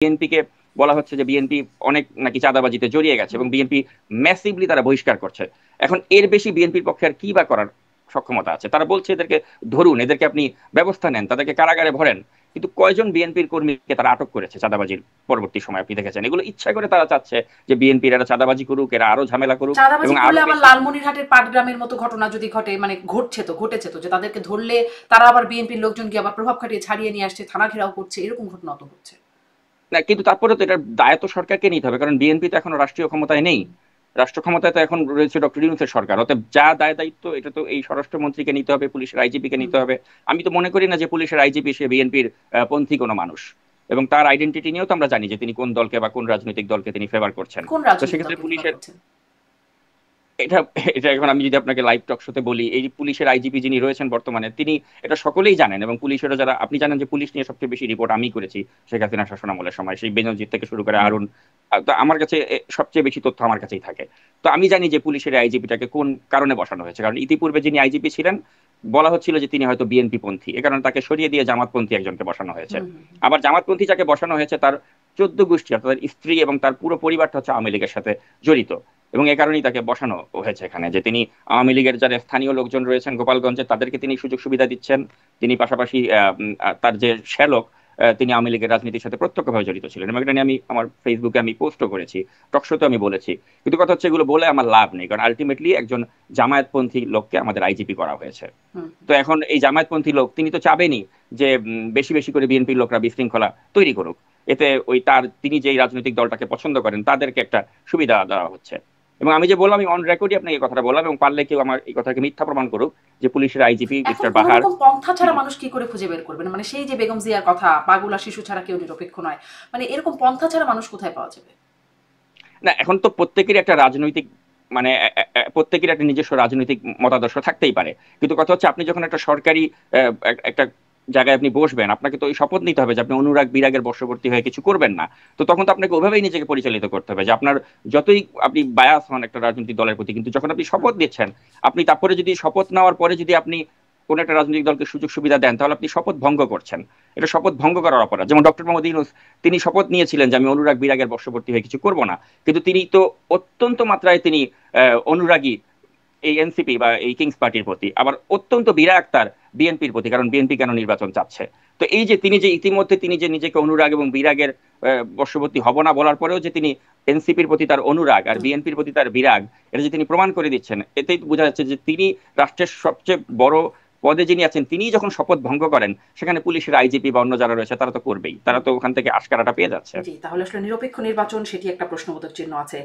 বিএনপিকে বলা হচ্ছে যে বিএনপি অনেক নাকি চাঁদাবাজিতে জড়িয়ে গেছে এবং বিএনপি ম্যাসিভলি তারা বহিষ্কার করছে। এখন এর বেশি বিএনপির পক্ষে আর কি বা করার সক্ষমতা আছে? তারা বলছে এদেরকে ধরুন, এদেরকে আপনি ব্যবস্থা নেন, তাদেরকে কারাগারে ভরেন, কিন্তু কয়জন বিএনপির কর্মীকে তারা আটক করেছে চাঁদাবাজির পরবর্তী সময়? আপনি দেখেছেন এগুলো ইচ্ছা করে তারা চাচ্ছে যে বিএনপির এরা চাঁদাবাজি করুক, এরা আরো ঝামেলা করুক চাঁদাবাজি এবং করলে আরো আবার বেশি। লালমনিরহাটের পাটগ্রামের মতো ঘটনা যদি ঘটে, মানে ঘটেছে তো, যে তাদেরকে ধরলে তারা আবার বিএনপির লোকজনকে আবার প্রভাব খাটিয়ে ছাড়িয়ে নিয়ে আসছে, থানা ঘেরাও করছে, এরকম ঘটনা তো হচ্ছে। না, কিন্তু তারপরে তো এটার দায় তো সরকারকে নিতে হবে, কারণ বিএনপি তো এখনো রাষ্ট্রীয় ক্ষমতায় নেই। রাষ্ট্র ক্ষমতায় তো এখন রয়েছে ডক্টর ইউনূসের সরকার, অতএব যা দায় দায়িত্ব এটা তো এই স্বরাষ্ট্রমন্ত্রীকে নিতে হবে, পুলিশের আইজিপি কে হুম। নিতে হবে। আমি তো মনে করি না যে পুলিশের আইজিপি সে বিএনপির পন্থী কোনো মানুষ, এবং তার আইডেন্টিটি নিয়েও তো আমরা জানি যে তিনি কোন দলকে বা কোন রাজনৈতিক দলকে তিনি ফেভার করছেন। কোন তো রাজনৈতিক সেক্ষেত্রে দলকে ফেভার পুলিশের করছেন? এটা এটা এখন আমি যদি আপনাকে লাইভ টক শোতে বলি, এই পুলিশের আইজিপি যিনি রয়েছেন বর্তমানে, তিনি এটা সকলেই জানেন, এবং পুলিশেরও যারা, আপনি জানেন যে পুলিশ নিয়ে সবচেয়ে বেশি রিপোর্ট আমি করেছি শেখ হাসিনা শাসনামলের সময়, সেই বেনজির থেকে শুরু করে হুম। হারুন। তো আমার কাছে সবচেয়ে বেশি তথ্য আমার কাছেই থাকে। তো আমি জানি যে পুলিশের আইজিপিটাকে কোন কারণে বসানো হয়েছে, কারণ ইতিপূর্বে যিনি আইজিপি ছিলেন বলা হচ্ছিল যে তিনি হয়তো বিএনপি পন্থী, এ কারণে তাকে সরিয়ে দিয়ে জামাতপন্থী একজনকে বসানো হয়েছে। হুম। হুম। আবার জামাতপন্থী যাকে বসানো হয়েছে তার 14 গোষ্ঠী, অর্থাৎ তার স্ত্রী এবং তার পুরো পরিবারটা হচ্ছে আওয়ামী লীগের সাথে জড়িত, এবং এ কারণেই তাকে বসানো হয়েছে এখানে, যে তিনি আওয়ামী লীগের যারা স্থানীয় লোকজন রয়েছেন গোপালগঞ্জে তাদেরকে তিনি সুযোগ সুবিধা দিচ্ছেন। তিনি পাশাপাশি তার যে শ্যালক, তিনি আওয়ামী লীগের রাজনীতির সাথে প্রত্যক্ষভাবে জড়িত ছিলেন, এবং এটা নিয়ে আমি আমার ফেসবুকে আমি পোস্টও করেছি, টকশোতে আমি বলেছি। কিন্তু কথা হচ্ছে এগুলো বলে আমার লাভ নেই, কারণ আলটিমেটলি একজন জামায়াতপন্থী লোককে আমাদের আইজিপি করা হয়েছে। হুম। তো এখন এই জামায়াতপন্থী লোক তিনি তো চাবেনই যে বেশি বেশি করে বিএনপির লোকরা বিশৃঙ্খলা তৈরি করুক, এতে ওই তার তিনি যেই রাজনৈতিক দলটাকে পছন্দ করেন তাদেরকে একটা সুবিধা দেওয়া হচ্ছে। এবং আমি যে বললাম, আমি অন রেকর্ডই আপনাকে এই কথাটা বললাম, এবং পারলে কেউ আমার এই কথাকে মিথ্যা প্রমাণ করুক যে পুলিশের আইজিপি এখন মিস্টার কোন বাহার রকম পন্থা ছাড়া তিনি। মানুষ কি করে খুঁজে বের করবেন? মানে সেই যে বেগম জিয়ার কথা, পাগুলা শিশু ছাড়া কেউ নিরপেক্ষ নয়, মানে এরকম পন্থা ছাড়া মানুষ কোথায় পাওয়া যাবে? না, এখন তো প্রত্যেকেরই একটা রাজনৈতিক, মানে প্রত্যেকের একটা নিজস্ব রাজনৈতিক মতাদর্শ থাকতেই পারে, কিন্তু কথা হচ্ছে আপনি যখন একটা সরকারি একটা জায়গায় আপনি বসবেন, আপনাকে তো ওই শপথ নিতে হবে যে আপনি অনুরাগ বিরাগের বশবর্তী হয়ে কিছু করবেন না। তো তখন তো আপনাকে ওইভাবেই নিজেকে পরিচালিত করতে হবে যে আপনার যতই আপনি বায়াস হন একটা রাজনৈতিক দলের প্রতি, কিন্তু যখন আপনি হুম। শপথ দিচ্ছেন, আপনি তারপরে যদি শপথ নেওয়ার পরে যদি আপনি কোন একটা রাজনৈতিক দলকে সুযোগ সুবিধা দেন, তাহলে আপনি শপথ ভঙ্গ করছেন। এটা শপথ ভঙ্গ করার অপরাধ। যেমন ডক্টর মোহাম্মদ ইউনূস, তিনি শপথ নিয়েছিলেন যে আমি অনুরাগ বিরাগের বশবর্তী হয়ে কিছু করব না, কিন্তু তিনি তো অত্যন্ত মাত্রায় তিনি অনুরাগী এই এনসিপি বা এই কিংস পার্টির প্রতি, আবার অত্যন্ত বিরাগ তার বিএনপির প্রতি, কারণ বিএনপি কেন নির্বাচন চাচ্ছে। তো এই যে তিনি যে ইতিমধ্যে তিনি যে নিজেকে অনুরাগ এবং বিরাগের বশবর্তী হব না বলার পরেও যে তিনি এনসিপির প্রতি তার অনুরাগ আর হুম। বিএনপির প্রতি তার বিরাগ, এটা যে তিনি প্রমাণ করে দিচ্ছেন, এতেই বোঝা যাচ্ছে যে তিনি রাষ্ট্রের সবচেয়ে বড় পদে যিনি আছেন তিনি যখন শপথ ভঙ্গ করেন, সেখানে পুলিশের আইজিপি বা অন্য যারা রয়েছে তারা তো করবেই, তারা হুম। তো ওখান থেকে আশকারাটা পেয়ে যাচ্ছে। জি, তাহলে আসলে নিরপেক্ষ নির্বাচন, সেটি একটা প্রশ্নবোধক চিহ্ন আছে।